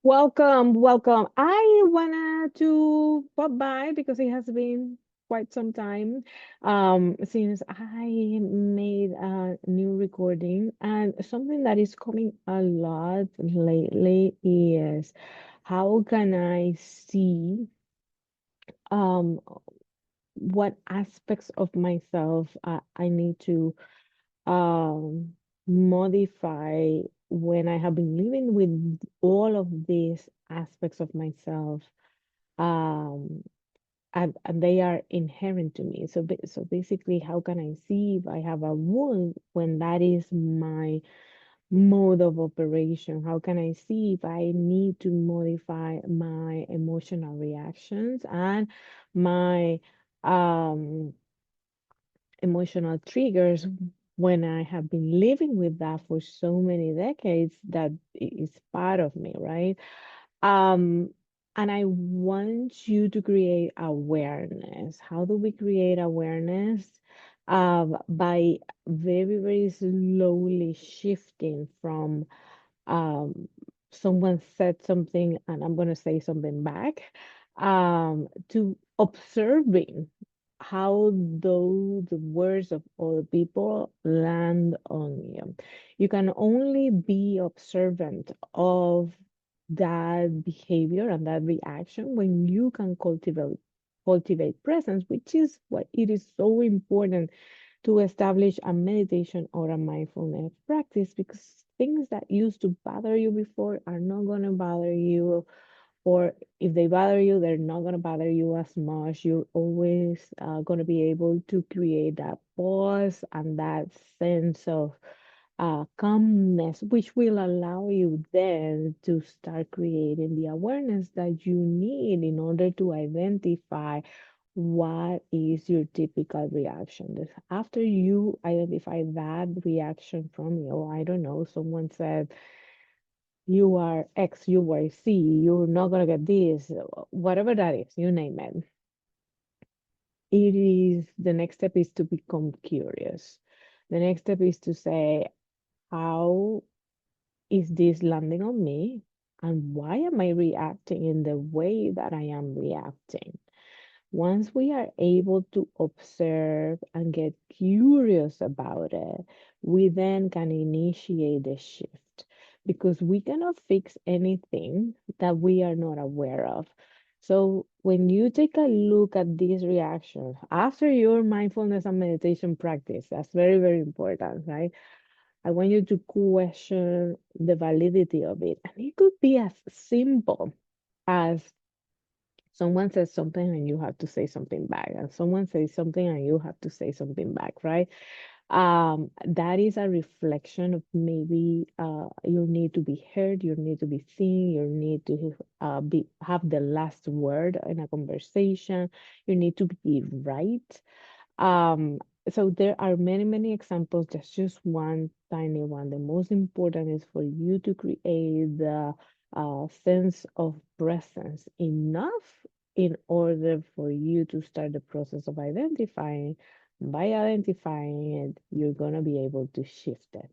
Welcome, welcome. I wanted to pop by because it has been quite some time since I made a new recording, and something that is coming a lot lately is how can I see um what aspects of myself I need to um, modify when I have been living with all of these aspects of myself, um, and they are inherent to me. So basically, how can I see if I have a wound when that is my mode of operation? How can I see if I need to modify my emotional reactions and my um emotional triggers when I have been living with that for so many decades that is part of me, right? Um, and I want you to create awareness. How do we create awareness? By very, very slowly shifting from um, someone said something and I'm going to say something back, to observing how though the words of other people land on you. You can only be observant of that behavior and that reaction when you can cultivate presence, which is what it is so important to establish a meditation or a mindfulness practice, because things that used to bother you before are not going to bother you, or if they bother you, they're not going to bother you as much. You're always going to be able to create that pause and that sense of calmness, which will allow you then to start creating the awareness that you need in order to identify what is your typical reaction. After you identify that reaction from you, I don't know, someone said, you are X, you are C, you're not gonna get this, whatever that is, you name it. It is the next step is to become curious. The next step is to say, how is this landing on me? And why am I reacting in the way that I am reacting? Once we are able to observe and get curious about it, we then can initiate the shift, because we cannot fix anything that we are not aware of. So when you take a look at these reactions after your mindfulness and meditation practice, that's very, very important, right? I want you to question the validity of it. And it could be as simple as someone says something and you have to say something back, and someone says something and you have to say something back, right? That is a reflection of maybe your need to be heard, your need to be seen, your need to be have the last word in a conversation, you need to be right. um, so there are many, many examples. There's just one tiny one. The most important is for you to create the sense of presence enough in order for you to start the process of identifying. By identifying it, you're going to be able to shift it.